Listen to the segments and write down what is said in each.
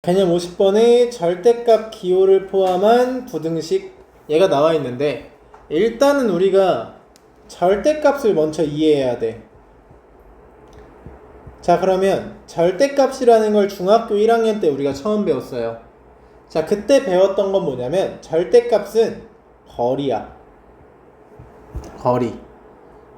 개념 50번에 절대값 기호를 포함한 부등식 얘가 나와 있는데, 일단은 우리가 절대값을 먼저 이해해야 돼. 자, 그러면 절대값이라는 걸 중학교 1학년 때 우리가 처음 배웠어요. 자, 그때 배웠던 건 뭐냐면 절대값은 거리야. 거리.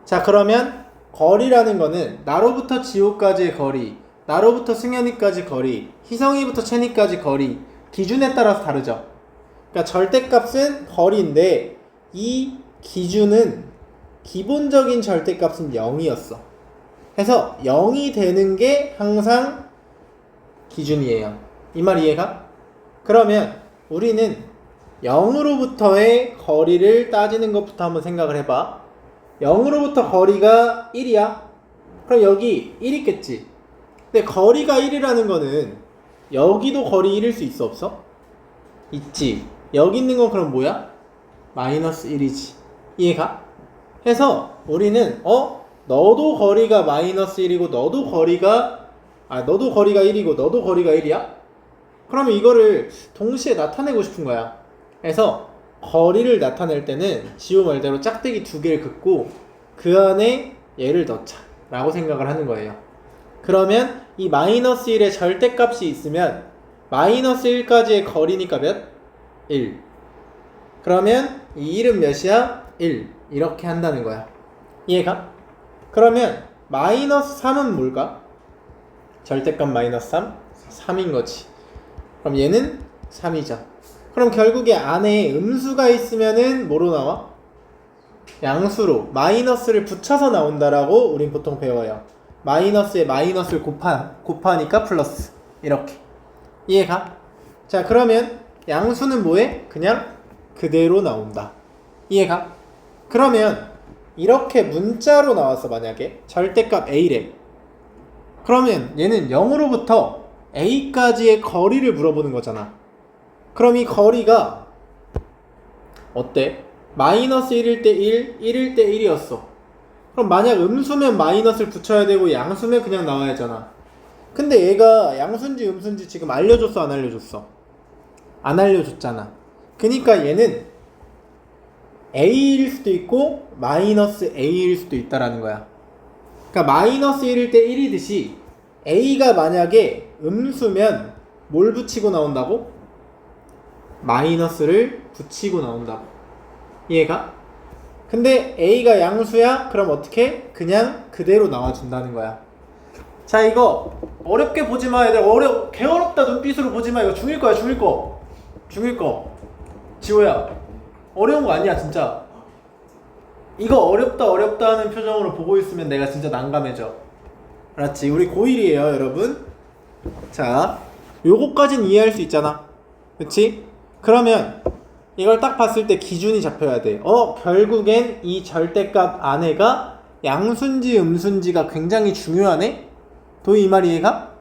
자, 그러면 거리라는 거는 나로부터 지호까지의 거리, 나로부터 승현이까지 거리, 희성이부터 채니까지 거리, 기준에 따라서 다르죠. 그러니까 절대값은 거리인데 이 기준은 기본적인 절대값은 0이었어. 그래서 0이 되는 게 항상 기준이에요. 이 말 이해가? 그러면 우리는 0으로부터의 거리를 따지는 것부터 한번 생각을 해봐. 0으로부터 거리가 1이야? 그럼 여기 1 있겠지. 근데 거리가 1이라는 거는 여기도 거리 1일 수 있어 없어? 있지. 여기 있는 건 그럼 뭐야? 마이너스 1이지. 이해가? 해서 우리는 너도 거리가 마이너스 1이고 너도 거리가 1이고 너도 거리가 1이야? 그러면 이거를 동시에 나타내고 싶은 거야. 그래서 거리를 나타낼 때는 지호 말대로 짝대기 두 개를 긋고 그 안에 얘를 넣자 라고 생각을 하는 거예요. 그러면 이 마이너스 1의 절대값이 있으면 마이너스 1까지의 거리니까 몇? 1. 그러면 이 1은 몇이야? 1. 이렇게 한다는 거야. 이해가? 그러면 마이너스 3은 뭘까? 절대값 마이너스 3? 3인 거지. 그럼 얘는 3이죠. 그럼 결국에 안에 음수가 있으면은 뭐로 나와? 양수로 마이너스를 붙여서 나온다라고 우린 보통 배워요. 마이너스에 마이너스를 곱하니까 플러스. 이렇게. 이해가? 자, 그러면 양수는 뭐해? 그냥 그대로 나온다. 이해가? 그러면 이렇게 문자로 나왔어. 만약에 절대값 A래. 그러면 얘는 0으로부터 A까지의 거리를 물어보는 거잖아. 그럼 이 거리가 어때? 마이너스 1일 때 1, 1일 때 1이었어. 그럼 만약 음수면 마이너스를 붙여야 되고 양수면 그냥 나와야 하잖아. 근데 얘가 양수인지 음수인지 지금 알려줬어 안 알려줬어? 안 알려줬잖아. 그니까 얘는 A일 수도 있고 마이너스 A일 수도 있다라는 거야. 그러니까 마이너스 1일 때 1이듯이 A가 만약에 음수면 뭘 붙이고 나온다고? 마이너스를 붙이고 나온다고. 이해가? 근데 A가 양수야? 그럼 어떻게? 그냥 그대로 나와준다는 거야. 자, 이거 어렵게 보지마 얘들. 개 어렵다 눈빛으로 보지마. 이거 중1 거야. 중1 거. 중1 거. 지호야, 어려운 거 아니야 진짜. 이거 어렵다 하는 표정으로 보고 있으면 내가 진짜 난감해져. 알았지? 우리 고1이에요 여러분. 자, 요거까진 이해할 수 있잖아. 그치? 그러면 이걸 딱 봤을 때 기준이 잡혀야 돼. 결국엔 이 절대값 안에가 양수인지 음수인지가 굉장히 중요하네? 도희 이 말 이해가?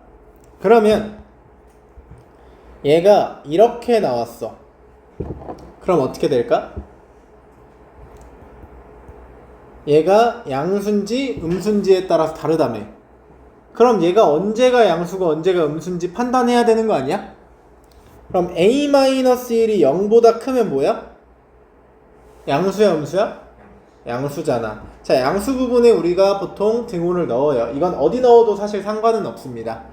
그러면 얘가 이렇게 나왔어. 그럼 어떻게 될까? 얘가 양수인지 음수인지에 따라서 다르다며. 그럼 얘가 언제가 양수고 언제가 음수인지 판단해야 되는 거 아니야? 그럼 A-1이 0보다 크면 뭐야? 양수야 음수야? 양수잖아. 자, 양수 부분에 우리가 보통 등호를 넣어요. 이건 어디 넣어도 사실 상관은 없습니다.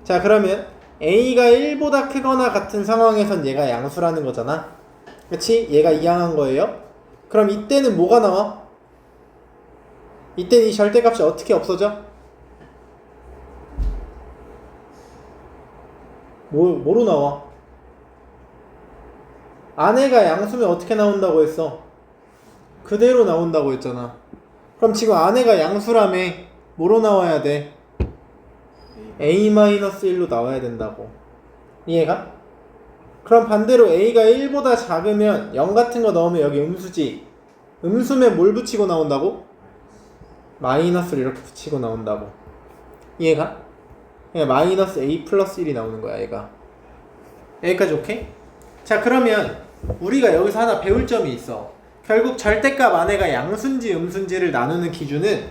자, 그러면 A가 1보다 크거나 같은 상황에선 얘가 양수라는 거잖아. 그치? 얘가 이항한 거예요. 그럼 이때는 뭐가 나와? 이때는 이 절대값이 어떻게 없어져? 뭐로 나와? 안에가 양수면 어떻게 나온다고 했어? 그대로 나온다고 했잖아. 그럼 지금 안에가 양수라며 뭐로 나와야 돼? A-1로 나와야 된다고. 이해가? 그럼 반대로 A가 1보다 작으면 0 같은 거 넣으면 여기 음수지. 음수면 뭘 붙이고 나온다고? 마이너스를 이렇게 붙이고 나온다고. 이해가? 그냥 마이너스 A 플러스 1이 나오는 거야 얘가. 여기까지 오케이? 자, 그러면 우리가 여기서 하나 배울 점이 있어. 결국 절대값 안에가 양수인지 음수인지를 나누는 기준은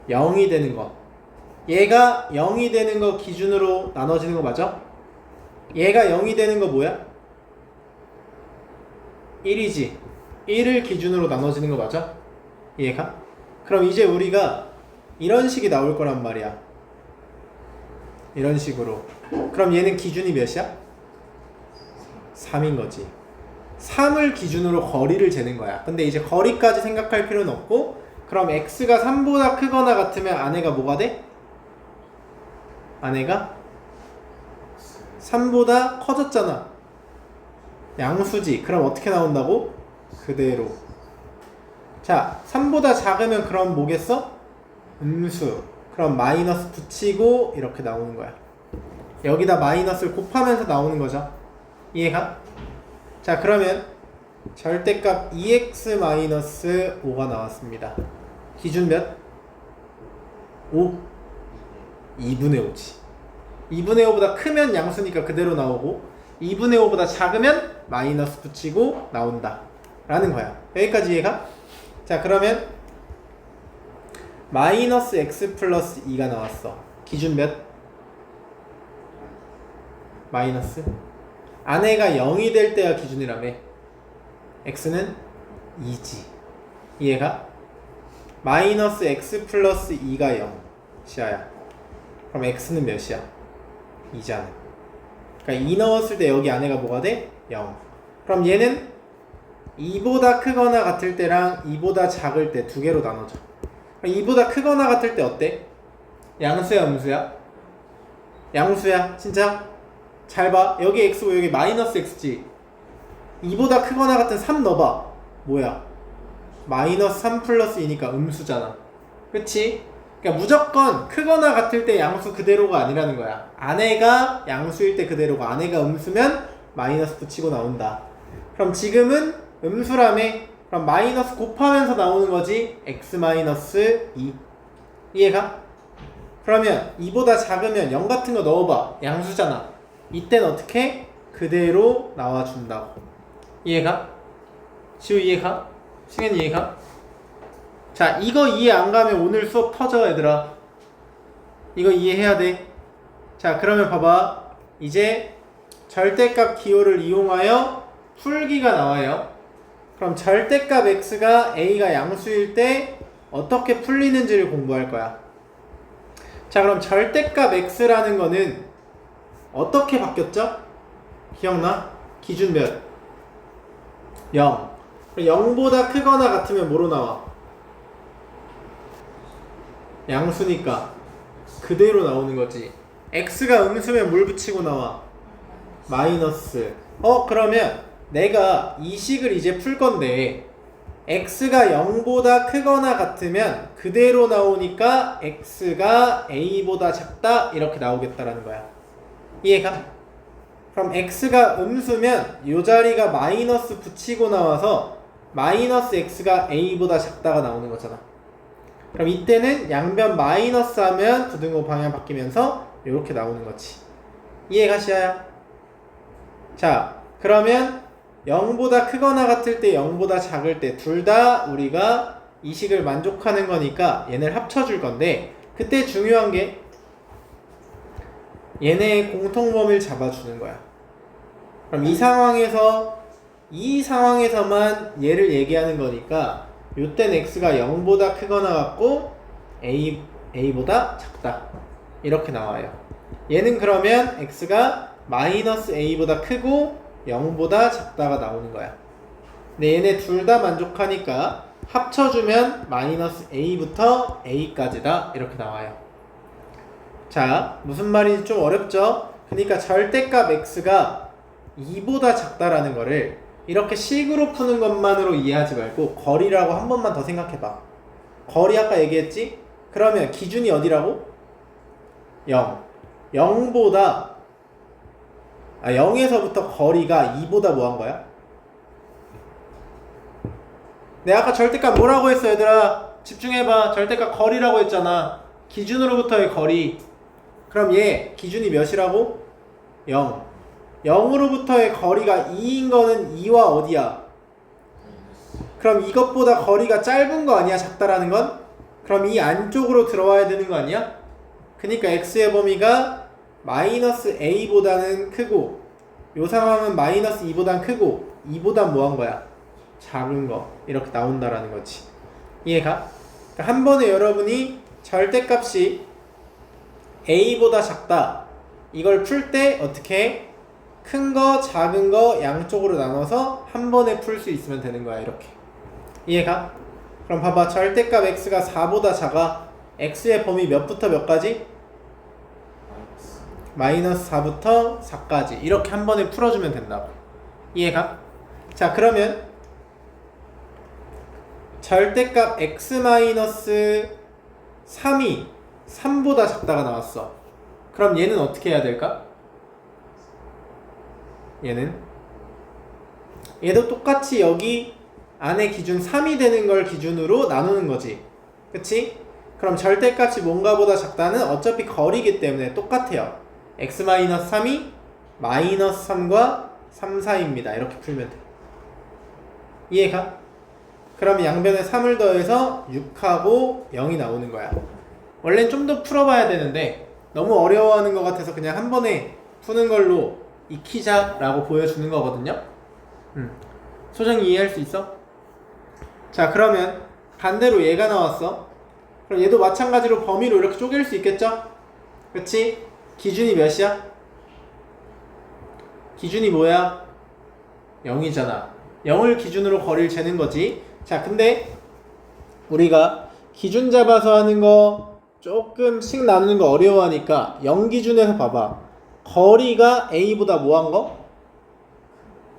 0이 되는 거. 얘가 0이 되는 거 기준으로 나눠지는 거 맞아? 얘가 0이 되는 거 뭐야? 1이지. 1을 기준으로 나눠지는 거 맞아? 얘가? 그럼 이제 우리가 이런 식이 나올 거란 말이야. 이런 식으로. 그럼 얘는 기준이 몇이야? 3인 거지. 3을 기준으로 거리를 재는 거야. 근데 이제 거리까지 생각할 필요는 없고, 그럼 x가 3보다 크거나 같으면 아내가 뭐가 돼? 아내가 3보다 커졌잖아. 양수지. 그럼 어떻게 나온다고? 그대로. 자, 3보다 작으면 그럼 뭐겠어? 음수. 그럼 마이너스 붙이고 이렇게 나오는 거야. 여기다 마이너스를 곱하면서 나오는 거죠. 이해가? 자, 그러면 절대값 2x-5가 나왔습니다. 기준 몇? 5? 2분의 5지. 2분의 5보다 크면 양수니까 그대로 나오고 2분의 5보다 작으면 마이너스 붙이고 나온다 라는 거야. 여기까지 이해가? 자, 그러면 마이너스 x 플러스 2가 나왔어. 기준 몇? 마이너스? 아내가 0이 될 때가 기준이라며. x는 2지. 이해가? 마이너스 x 플러스 2가 0 시야야. 그럼 x는 몇이야? 2잖아. 그러니까 2 넣었을 때 여기 아내가 뭐가 돼? 0. 그럼 얘는 2보다 크거나 같을 때랑 2보다 작을 때 두 개로 나눠져. 2보다 크거나 같을 때 어때? 양수야, 음수야? 양수야. 진짜? 잘 봐. 여기 x고 여기 마이너스 x지. 2보다 크거나 같은 3 넣어봐. 뭐야? 마이너스 3 플러스 2니까 음수잖아. 그치? 그러니까 무조건 크거나 같을 때 양수 그대로가 아니라는 거야. 아내가 양수일 때 그대로고 아내가 음수면 마이너스 붙이고 나온다. 그럼 지금은 음수라며. 그럼 마이너스 곱하면서 나오는 거지. x-2. 이해가? 그러면 2보다 작으면 0 같은 거 넣어봐. 양수잖아. 이땐 어떻게? 그대로 나와준다고. 이해가? 지우 이해가? 승현 이해가? 자, 이거 이해 안 가면 오늘 수업 터져 얘들아. 이거 이해해야 돼. 자, 그러면 봐봐. 이제 절대값 기호를 이용하여 풀기가 나와요. 그럼 절대값 x가 a가 양수일 때 어떻게 풀리는지를 공부할 거야. 자, 그럼 절대값 x라는 거는 어떻게 바뀌었죠? 기억나? 기준 몇? 0. 0보다 크거나 같으면 뭐로 나와? 양수니까 그대로 나오는 거지. x가 음수면 뭘 붙이고 나와? 마이너스. 그러면 내가 이 식을 이제 풀 건데 x가 0보다 크거나 같으면 그대로 나오니까 x가 a보다 작다 이렇게 나오겠다라는 거야. 이해가? 그럼 x가 음수면 이 자리가 마이너스 붙이고 나와서 마이너스 x가 a보다 작다가 나오는 거잖아. 그럼 이때는 양변 마이너스 하면 부등호 방향 바뀌면서 이렇게 나오는 거지. 이해가 시야야? 자, 그러면 0보다 크거나 같을 때 0보다 작을 때 둘 다 우리가 이 식을 만족하는 거니까 얘네를 합쳐줄 건데 그때 중요한 게 얘네의 공통범위를 잡아주는 거야. 그럼 이 상황에서만 얘를 얘기하는 거니까 요땐 x가 0보다 크거나 같고 a보다 작다 이렇게 나와요. 얘는 그러면 x가 마이너스 a보다 크고 0보다 작다가 나오는 거야. 근데 얘네 둘 다 만족하니까 합쳐주면 마이너스 a부터 a까지다 이렇게 나와요. 자, 무슨 말인지 좀 어렵죠? 그러니까 절대값 x가 2보다 작다라는 거를 이렇게 식으로 푸는 것만으로 이해하지 말고 거리라고 한 번만 더 생각해봐. 거리 아까 얘기했지? 그러면 기준이 어디라고? 0. 0에서부터 거리가 2보다 뭐 한 거야? 내가 아까 절대값 뭐라고 했어 얘들아? 집중해봐. 절대값 거리라고 했잖아. 기준으로부터의 거리. 그럼 얘 기준이 몇이라고? 0. 0으로부터의 거리가 2인 거는 2와 어디야? 그럼 이것보다 거리가 짧은 거 아니야? 작다라는 건? 그럼 이 안쪽으로 들어와야 되는 거 아니야? 그러니까 x의 범위가 마이너스 a보다는 크고 요 상황은 마이너스 2보단 크고 2보단 뭐한 거야? 작은 거 이렇게 나온다라는 거지. 이해가? 그러니까 한 번에 여러분이 절대값이 a보다 작다 이걸 풀 때 어떻게 큰 거 작은 거 양쪽으로 나눠서 한 번에 풀 수 있으면 되는 거야. 이렇게. 이해가? 그럼 봐봐. 절대값 x가 4보다 작아. x의 범위 몇부터 몇까지? 마이너스 4부터 4까지 이렇게 한 번에 풀어주면 된다고. 이해가? 자, 그러면 절대값 x-3이 3보다 작다가 나왔어. 그럼 얘는 어떻게 해야 될까? 얘도 똑같이 여기 안에 기준 3이 되는 걸 기준으로 나누는 거지. 그치? 그럼 절대값이 뭔가보다 작다는 어차피 거리이기 때문에 똑같아요. x-3이 마이너스 3과 3 사이입니다. 이렇게 풀면 돼. 이해가? 그러면 양변에 3을 더해서 6하고 0이 나오는 거야. 원래는 좀 더 풀어봐야 되는데 너무 어려워하는 것 같아서 그냥 한 번에 푸는 걸로 익히자라고 보여주는 거거든요. 소정이 이해할 수 있어? 자, 그러면 반대로 얘가 나왔어. 그럼 얘도 마찬가지로 범위로 이렇게 쪼갤 수 있겠죠? 그치? 기준이 몇이야? 기준이 뭐야? 0이잖아. 0을 기준으로 거리를 재는 거지. 자, 근데 우리가 기준 잡아서 하는 거 조금씩 나누는 거 어려워하니까 0 기준에서 봐봐. 거리가 a보다 뭐한 거?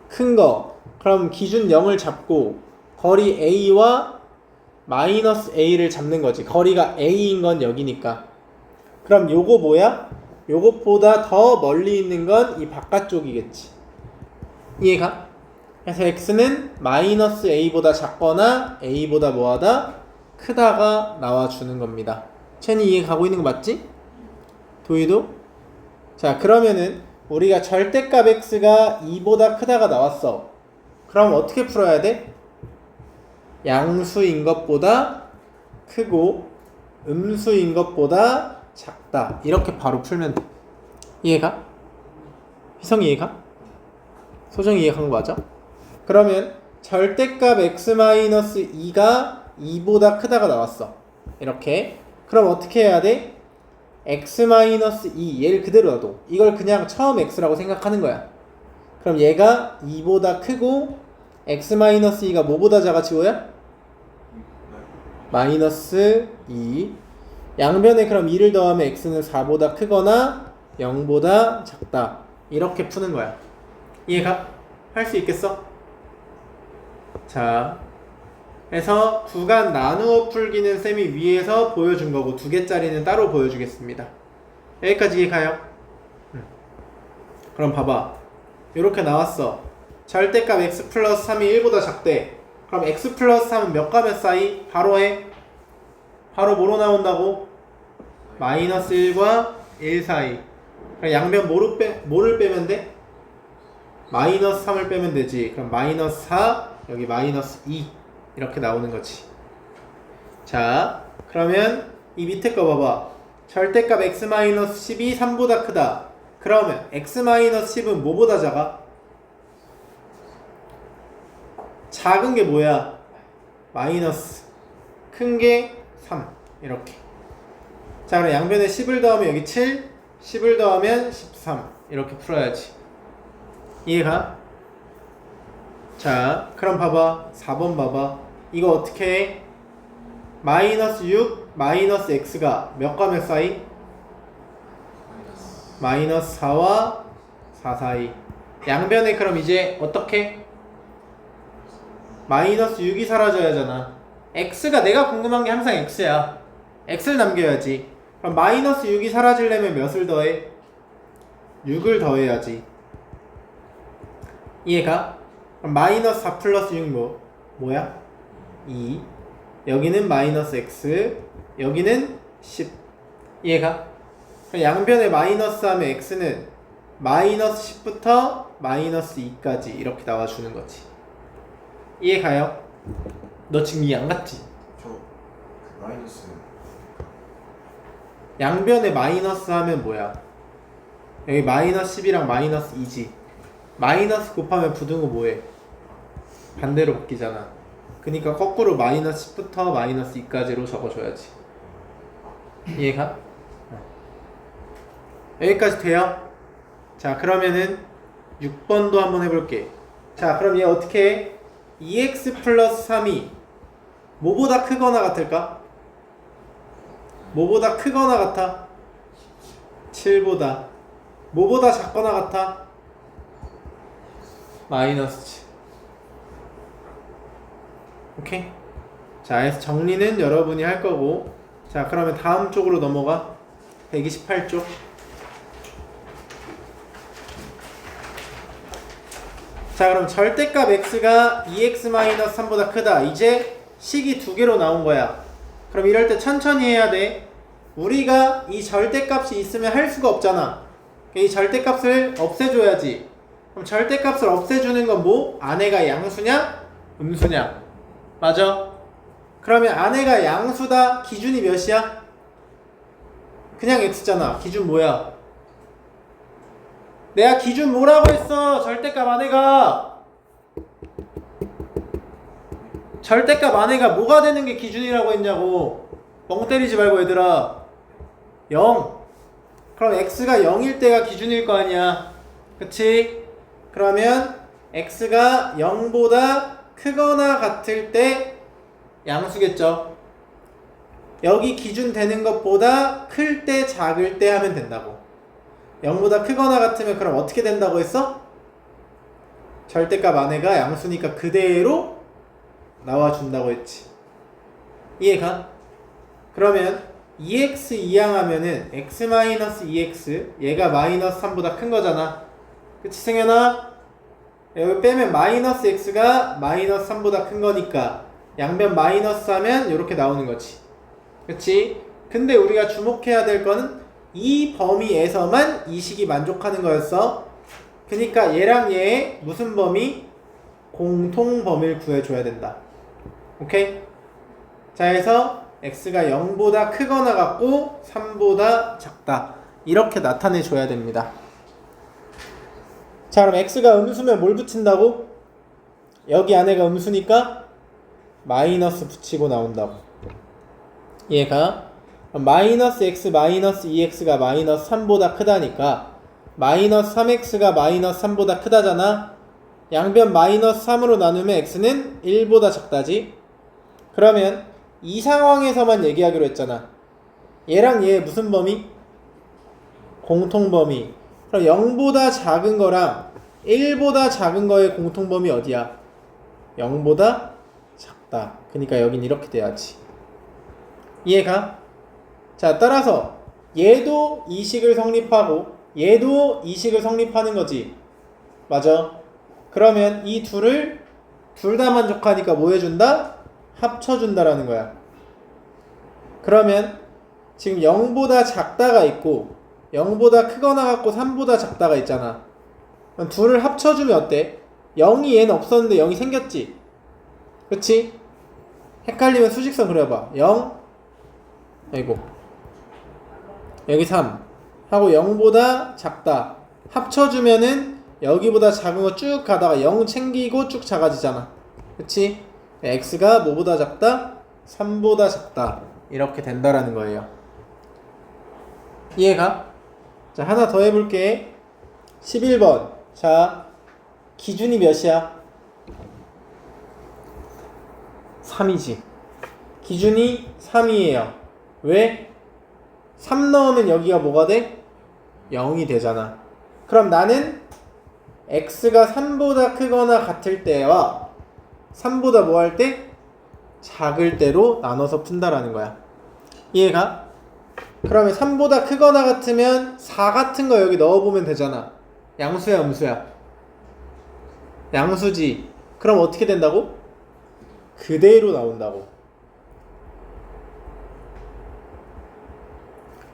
큰 거. 그럼 기준 0을 잡고 거리 a와 마이너스 a를 잡는 거지. 거리가 a인 건 여기니까. 그럼 요거 뭐야? 요것보다 더 멀리 있는 건 이 바깥쪽이겠지. 이해가? 그래서 x는 마이너스 a보다 작거나 a보다 뭐하다? 크다가 나와주는 겁니다. 첸이 이해 가고 있는 거 맞지? 도희도? 자, 그러면은 우리가 절대값 x가 2보다 크다가 나왔어. 그럼 어떻게 풀어야 돼? 양수인 것보다 크고 음수인 것보다 작다. 이렇게 바로 풀면 돼. 이해가? 희성이 이해가? 소정이 이해한 거 맞아? 그러면 절대값 x-2가 2보다 크다가 나왔어. 이렇게. 그럼 어떻게 해야 돼? x-2 얘를 그대로 놔둬. 이걸 그냥 처음 x라고 생각하는 거야. 그럼 얘가 2보다 크고 x-2가 뭐보다 작아 지호야? 마이너스 2. 양변에 그럼 2를 더하면 x는 4보다 크거나 0보다 작다. 이렇게 푸는 거야. 이해가? 할 수 있겠어? 자, 그래서 구간 나누어 풀기는 쌤이 위에서 보여준 거고 2개짜리는 따로 보여주겠습니다. 여기까지 이해가요? 그럼 봐봐. 이렇게 나왔어. 절대값 x 플러스 3이 1보다 작대. 그럼 x 플러스 3은 몇과 몇 사이? 바로 해. 바로 뭐로 나온다고? 마이너스 1과 1 사이. 그럼 양변 뭐를 빼면 돼? 마이너스 3을 빼면 되지. 그럼 마이너스 4, 여기 마이너스 2 이렇게 나오는 거지. 자, 그러면 이 밑에 거 봐봐. 절대값 x-10이 3보다 크다. 그러면 x-10은 뭐보다 작아? 작은 게 뭐야? 마이너스. 큰 게 3. 이렇게. 자, 그럼 양변에 10을 더하면 여기 7, 10을 더하면 13. 이렇게 풀어야지. 이해가? 자, 그럼 봐봐. 4번 봐봐. 이거 어떻게 해? 마이너스 6, 마이너스 x가 몇과 몇 사이? 마이너스 4와 4 사이. 양변에 그럼 이제 어떻게? 마이너스 6이 사라져야 하잖아. x가 내가 궁금한 게 항상 x야. x를 남겨야지. 그럼 마이너스 6이 사라지려면 몇을 더해? 6을 더해야지. 이해가? 그럼 마이너스 4 플러스 6 뭐야? 2. 여기는 마이너스 x, 여기는 10. 이해가? 그럼 양변에 마이너스 하면 x는 마이너스 10부터 마이너스 2까지 이렇게 나와주는 거지. 이해가요? 너 지금 이해 안 갔지? 저 마이너스 양변에 마이너스 하면 뭐야? 여기 마이너스 10이랑 마이너스 2지. 마이너스 곱하면 부등호 뭐해? 반대로 바뀌잖아. 그니까 거꾸로 마이너스 10부터 마이너스 2까지로 적어줘야지. 이해가? 여기까지 돼요? 자, 그러면은 6번도 한번 해볼게. 자, 그럼 얘 어떻게 해? 2x 플러스 3이 뭐보다 크거나 같을까? 뭐보다 크거나 같아? 7보다. 뭐보다 작거나 같아? 마이너스 7. 오케이? 자, 그래서 정리는 여러분이 할 거고. 자, 그러면 다음 쪽으로 넘어가. 128쪽. 자, 그럼 절대값 x가 2x-3보다 크다. 이제 식이 두 개로 나온 거야. 그럼 이럴 때 천천히 해야 돼. 우리가 이 절대값이 있으면 할 수가 없잖아. 이 절대값을 없애줘야지. 그럼 절대값을 없애주는 건 뭐? 안에가 양수냐? 음수냐? 맞아? 그러면 안에가 양수다. 기준이 몇이야? 그냥 x잖아. 기준 뭐야? 내가 기준 뭐라고 했어? 절대값 안에가. 절대값 안에가 뭐가 되는 게 기준이라고 했냐고. 멍 때리지 말고 얘들아. 0. 그럼 x가 0일 때가 기준일 거 아니야. 그치? 그러면 x가 0보다 크거나 같을 때 양수겠죠. 여기 기준 되는 것보다 클 때 작을 때 하면 된다고. 0보다 크거나 같으면 그럼 어떻게 된다고 했어? 절대값 안에가 양수니까 그대로 나와준다고 했지. 이해가? 그러면 2x 이항하면은 x-2x 얘가 마이너스 3보다 큰 거잖아. 그치 승현아? 여기 빼면 마이너스 x가 마이너스 3보다 큰 거니까 양변 마이너스 하면 이렇게 나오는 거지. 그치? 근데 우리가 주목해야 될 거는 이 범위에서만 이 식이 만족하는 거였어. 그니까 얘랑 얘의 무슨 범위? 공통 범위를 구해줘야 된다. 오케이? 자, 해서 x가 0보다 크거나 같고 3보다 작다. 이렇게 나타내줘야 됩니다. 자, 그럼 x가 음수면 뭘 붙인다고? 여기 안에가 음수니까 마이너스 붙이고 나온다고. 얘가 마이너스 x 마이너스 2x가 마이너스 3보다 크다니까 마이너스 3x가 마이너스 3보다 크다잖아. 양변 마이너스 3으로 나누면 x는 1보다 작다지. 그러면 이 상황에서만 얘기하기로 했잖아. 얘랑 얘 무슨 범위? 공통 범위. 그럼 0보다 작은 거랑 1보다 작은 거의 공통 범위 어디야? 0보다 작다. 그러니까 여긴 이렇게 돼야지. 이해가? 자, 따라서 얘도 이 식을 성립하고 얘도 이 식을 성립하는 거지. 맞아? 그러면 이 둘을 둘 다 만족하니까 뭐 해준다? 합쳐준다라는 거야. 그러면 지금 0보다 작다가 있고 0보다 크거나 같고 3보다 작다가 있잖아. 그럼 둘을 합쳐주면 어때? 0이 얘는 없었는데 0이 생겼지? 그치? 헷갈리면 수직선 그려봐. 0 아이고 여기 3 하고 0보다 작다 합쳐주면은 여기보다 작은 거 쭉 가다가 0 챙기고 쭉 작아지잖아. 그치? x가 뭐보다 작다? 3보다 작다. 이렇게 된다라는 거예요. 이해가? 자, 하나 더 해볼게. 11번. 자, 기준이 몇이야? 3이지. 기준이 3이에요. 왜? 3 넣으면 여기가 뭐가 돼? 0이 되잖아. 그럼 나는 x가 3보다 크거나 같을 때와 3보다 뭐 할 때? 작을 때로 나눠서 푼다라는 거야. 이해가? 그러면 3보다 크거나 같으면 4 같은 거 여기 넣어보면 되잖아. 양수야 음수야? 양수지. 그럼 어떻게 된다고? 그대로 나온다고.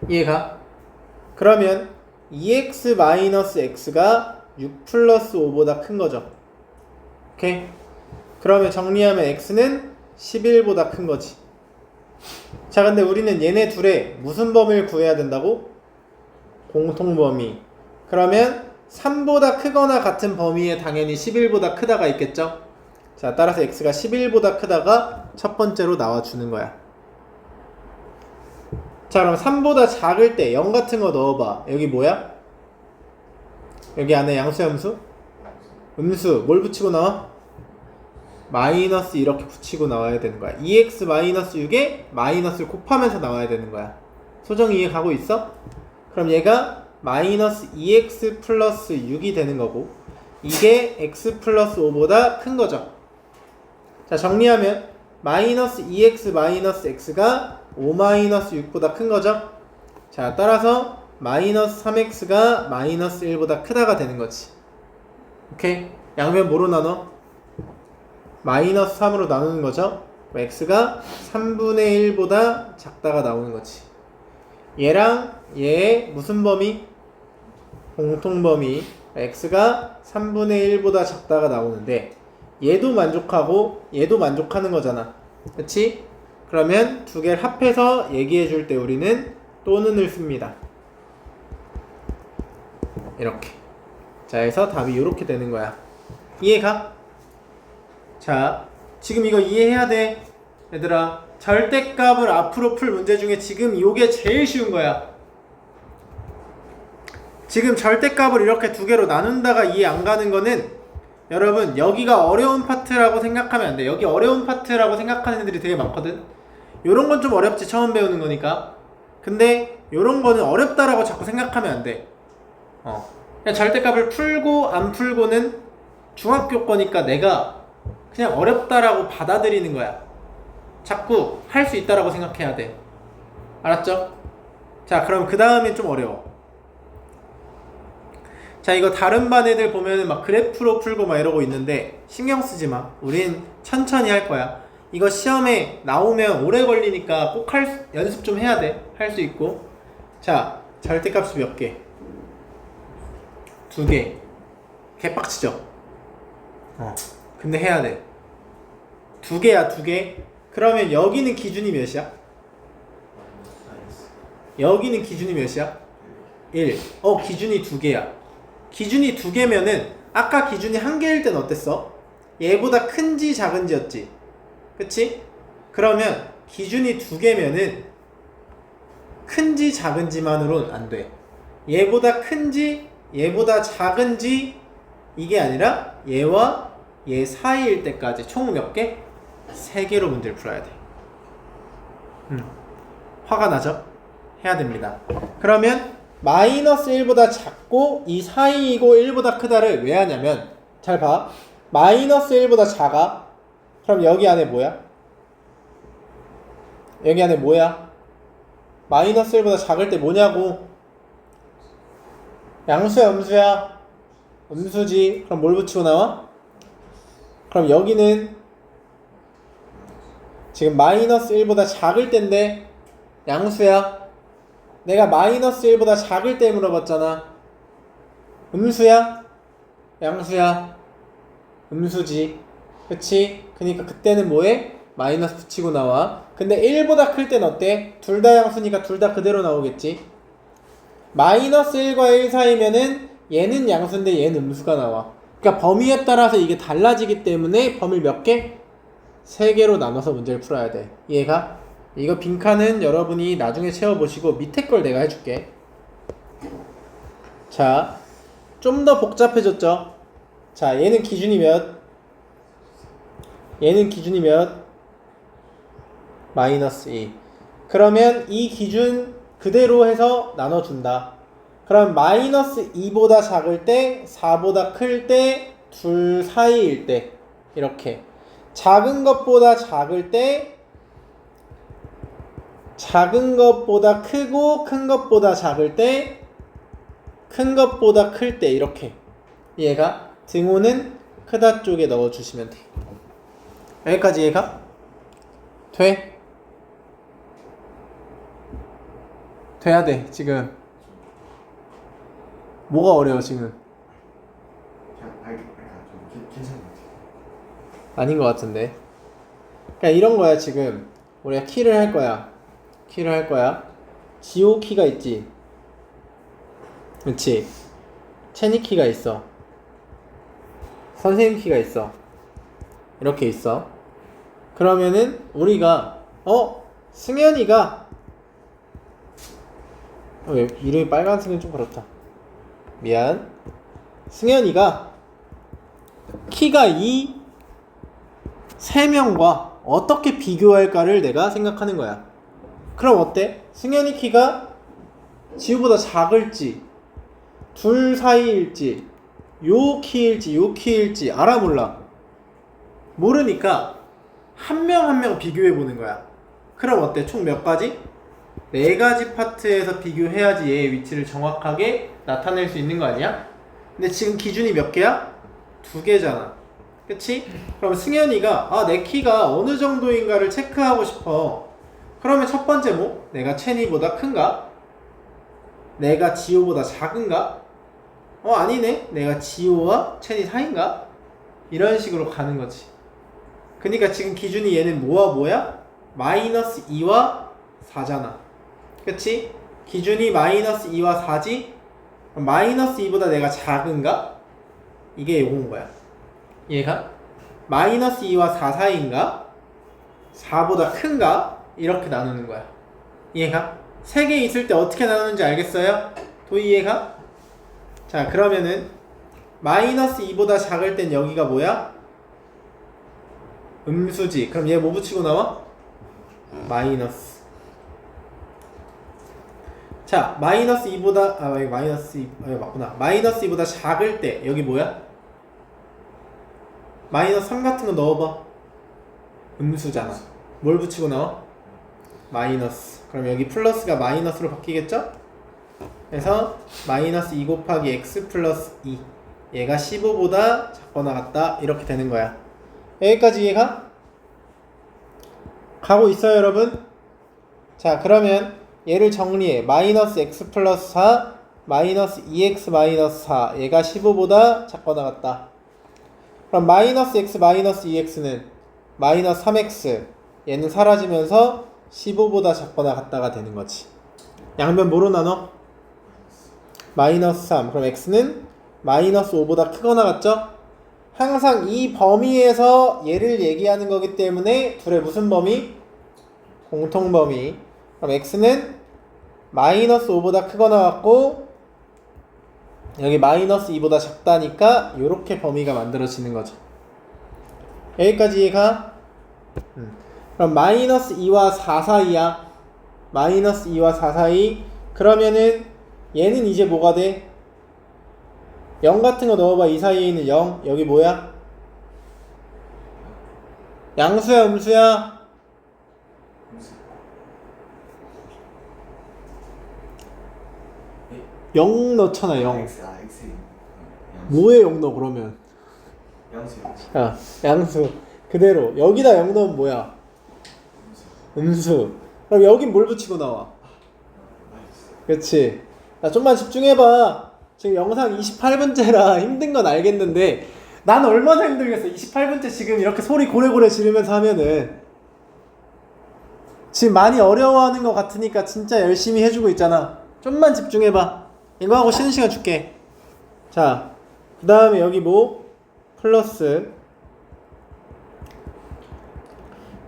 이해가? 그러면 2x-x가 6 플러스 5보다 큰 거죠. 오케이? 그러면 정리하면 x는 11보다 큰 거지. 자, 근데 우리는 얘네 둘의 무슨 범위를 구해야 된다고? 공통 범위. 그러면 3보다 크거나 같은 범위에 당연히 11보다 크다가 있겠죠? 자, 따라서 x가 11보다 크다가 첫 번째로 나와주는 거야. 자, 그럼 3보다 작을 때 0 같은 거 넣어봐. 여기 뭐야? 여기 안에 양수야, 음수? 음수. 뭘 붙이고 나와? 마이너스 이렇게 붙이고 나와야 되는 거야. 2x 마이너스 6에 마이너스를 곱하면서 나와야 되는 거야. 소정 이해 가고 있어? 그럼 얘가 마이너스 2x 플러스 6이 되는 거고, 이게 x 플러스 5보다 큰 거죠. 자, 정리하면 마이너스 2x 마이너스 x가 5 마이너스 6보다 큰 거죠. 자, 따라서 마이너스 3x가 마이너스 1보다 크다가 되는 거지. 오케이? 양면 뭐로 나눠? 마이너스 3으로 나누는 거죠. x가 3분의 1보다 작다가 나오는 거지. 얘랑 얘의 무슨 범위? 공통범위. x가 3분의 1보다 작다가 나오는데 얘도 만족하고 얘도 만족하는 거잖아. 그치? 그러면 두 개를 합해서 얘기해 줄 때 우리는 또는을 씁니다. 이렇게. 자, 그래서 답이 이렇게 되는 거야. 이해가? 자, 지금 이거 이해해야 돼. 얘들아, 절대값을 앞으로 풀 문제 중에 지금 이게 제일 쉬운 거야. 지금 절대값을 이렇게 두 개로 나눈다가 이해 안 가는 거는 여러분 여기가 어려운 파트라고 생각하면 안 돼. 여기 어려운 파트라고 생각하는 애들이 되게 많거든. 요런 건 좀 어렵지, 처음 배우는 거니까. 근데 요런 거는 어렵다라고 자꾸 생각하면 안 돼. 그냥 절대값을 풀고 안 풀고는 중학교 거니까 내가 그냥 어렵다라고 받아들이는 거야. 자꾸 할 수 있다라고 생각해야 돼. 알았죠? 자, 그럼 그 다음에 좀 어려워. 자, 이거 다른 반 애들 보면은 막 그래프로 풀고 막 이러고 있는데 신경 쓰지 마. 우린 천천히 할 거야. 이거 시험에 나오면 오래 걸리니까 꼭 연습 좀 해야 돼. 할 수 있고. 자, 절대값이 몇 개? 2개. 개빡치죠? 근데 해야 돼. 2개야, 2개. 그러면 여기는 기준이 몇이야? 여기는 기준이 몇이야? 1. 기준이 2개야. 기준이 2개면은 아까 기준이 1개일 땐 어땠어? 얘보다 큰지 작은지였지? 그치? 그러면 기준이 2개면은 큰지 작은지만으로는 안 돼. 얘보다 큰지 얘보다 작은지 이게 아니라 얘와 얘 사이일 때까지 총 몇 개? 3개로 문제를 풀어야 돼. 화가 나죠? 해야 됩니다. 그러면 마이너스 1보다 작고 이 사이이고 1보다 크다를 왜 하냐면, 잘 봐. 마이너스 1보다 작아. 그럼 여기 안에 뭐야? 여기 안에 뭐야? 마이너스 1보다 작을 때 뭐냐고? 양수야, 음수야? 음수지. 그럼 뭘 붙이고 나와? 그럼 여기는 지금 마이너스 1보다 작을 때인데 양수야? 내가 마이너스 1보다 작을 때 물어봤잖아. 음수야? 양수야? 음수지. 그치? 그니까 그때는 뭐해? 마이너스 붙이고 나와. 근데 1보다 클 땐 어때? 둘 다 양수니까 둘 다 그대로 나오겠지? 마이너스 1과 1 사이면은 얘는 양수인데 얘는 음수가 나와. 그러니까 범위에 따라서 이게 달라지기 때문에 범위를 몇 개? 3개로 나눠서 문제를 풀어야 돼. 이해가? 이거 빈칸은 여러분이 나중에 채워보시고 밑에 걸 내가 해줄게. 자, 좀 더 복잡해졌죠? 자, 얘는 기준이 몇? 얘는 기준이 몇? 마이너스 2. 그러면 이 기준 그대로 해서 나눠준다. 그럼 마이너스 2보다 작을 때, 4보다 클 때, 둘 사이일 때 이렇게 작은 것보다 작을 때, 작은 것보다 크고 큰 것보다 작을 때, 큰 것보다 클 때 이렇게. 얘가 등호는 크다 쪽에 넣어주시면 돼. 여기까지 얘가 돼? 돼야 돼. 지금 뭐가 어려워 지금? 괜찮은 것 같아요. 아닌 것 같은데. 그냥 이런 거야. 지금 우리가 키를 할 거야. 지오 키가 있지. 그렇지. 체니 키가 있어. 선생님 키가 있어. 이렇게 있어. 그러면은 우리가 승현이가 왜 이름이 빨간색은 좀 그렇다. 미안. 승현이가 키가 이 세 명과 어떻게 비교할까를 내가 생각하는 거야. 그럼 어때? 승현이 키가 지우보다 작을지, 둘 사이일지, 요 키일지, 요 키일지 알아 몰라? 모르니까 한 명 한 명 비교해 보는 거야. 그럼 어때? 총 몇 가지? 네 가지 파트에서 비교해야지 얘의 위치를 정확하게 나타낼 수 있는 거 아니야? 근데 지금 기준이 몇 개야? 두 개잖아. 그치? 그럼 승현이가 내 키가 어느 정도인가를 체크하고 싶어. 그러면 첫 번째 뭐? 내가 체니보다 큰가? 내가 지호보다 작은가? 아니네. 내가 지호와 체니 사이인가? 이런 식으로 가는 거지. 그러니까 지금 기준이 얘는 뭐와 뭐야? 마이너스 2와 4잖아. 그치? 기준이 마이너스 2와 4지? 마이너스 2보다 내가 작은가? 이게 요건 거야. 얘가 마이너스 2와 4 사이인가? 4보다 큰가? 이렇게 나누는 거야. 이해가? 3개 있을 때 어떻게 나누는지 알겠어요? 도희 이해가? 자, 그러면은 마이너스 2보다 작을 땐 여기가 뭐야? 음수지. 그럼 얘 뭐 붙이고 나와? 마이너스. 자, 마이너스 2보다 여기 마이너스 2 맞구나. 마이너스 2보다 작을 때 여기 뭐야? 마이너스 3 같은 거 넣어봐. 음수잖아. 뭘 붙이고 나와? 마이너스. 그럼 여기 플러스가 마이너스로 바뀌겠죠? 그래서 마이너스 2 곱하기 x 플러스 2 얘가 15보다 작거나 같다 이렇게 되는 거야. 여기까지 이해가? 가고 있어요 여러분? 자, 그러면 얘를 정리해. 마이너스 x 플러스 4 마이너스 2x 마이너스 4 얘가 15보다 작거나 같다. 그럼 마이너스 x 마이너스 2x는 마이너스 3x 얘는 사라지면서 15보다 작거나 같다가 되는 거지. 양변 뭐로 나눠? 마이너스 3. 그럼 x는 마이너스 5보다 크거나 같죠? 항상 이 범위에서 얘를 얘기하는 거기 때문에 둘의 무슨 범위? 공통범위. 그럼 x는 마이너스 5보다 크거나 같고 여기 마이너스 2보다 작다니까 요렇게 범위가 만들어지는 거죠. 여기까지 이해가? 그럼 마이너스 2와 4 사이야. 마이너스 2와 4 사이. 그러면은 얘는 이제 뭐가 돼? 0 같은 거 넣어봐. 이 사이에 있는 0. 여기 뭐야? 양수야 음수야? 0 넣잖아 0. X. 뭐에 0 넣어 그러면? 양수. 야, 양수 그대로 여기다 0 넣으면 뭐야? 음수. 그럼 여긴 뭘 붙이고 나와? 그치? 나 좀만 집중해봐. 지금 영상 28분째라 힘든 건 알겠는데 난 얼마나 힘들겠어. 28분째 지금 이렇게 소리 고래고래 지르면서 하면은 지금 많이 어려워하는 것 같으니까 진짜 열심히 해주고 있잖아. 좀만 집중해봐. 이거 하고 쉬는 시간 줄게. 자, 그 다음에 여기 뭐? 플러스.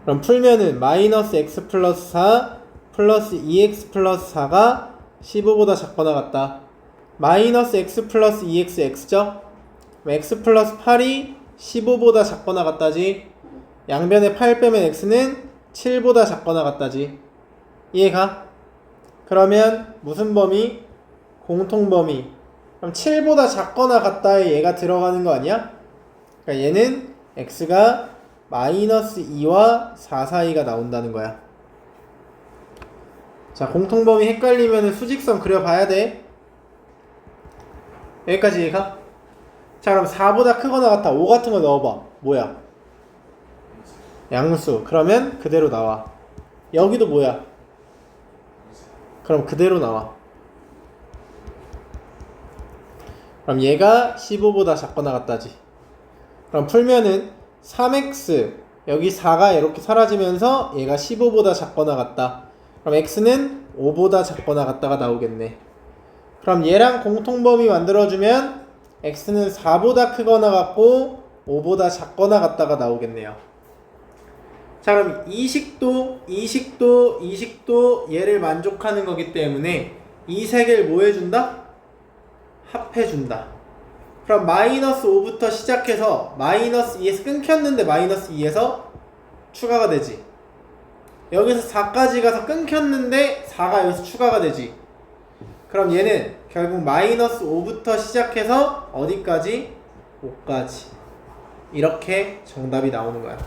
그럼 풀면은 마이너스 x 플러스 4 플러스 2x 플러스 4가 15보다 작거나 같다. 마이너스 x 플러스 2x x죠? x 플러스 8이 15보다 작거나 같다지. 양변에 8 빼면 x는 7보다 작거나 같다지. 이해가? 그러면 무슨 범위? 공통범위. 그럼 7보다 작거나 같다에 얘가 들어가는 거 아니야? 그러니까 얘는 x가 마이너스 2와 4 사이가 나온다는 거야. 자, 공통범위 헷갈리면 수직선 그려봐야 돼. 여기까지 이해가? 자, 그럼 4보다 크거나 같아. 5 같은 거 넣어봐. 뭐야? 양수. 그러면 그대로 나와. 여기도 뭐야? 그럼 그대로 나와. 그럼 얘가 15보다 작거나 같다지. 그럼 풀면은 3x 여기 4가 이렇게 사라지면서 얘가 15보다 작거나 같다. 그럼 x는 5보다 작거나 같다가 나오겠네. 그럼 얘랑 공통범위 만들어주면 x는 4보다 크거나 같고 5보다 작거나 같다가 나오겠네요. 자, 그럼 이식도 얘를 만족하는 거기 때문에 이 세 개를 뭐 해준다? 합해준다. 그럼 마이너스 5부터 시작해서 마이너스 2에서 끊겼는데 마이너스 2에서 추가가 되지. 여기서 4까지 가서 끊겼는데 4가 여기서 추가가 되지. 그럼 얘는 결국 마이너스 5부터 시작해서 어디까지? 5까지. 이렇게 정답이 나오는 거야.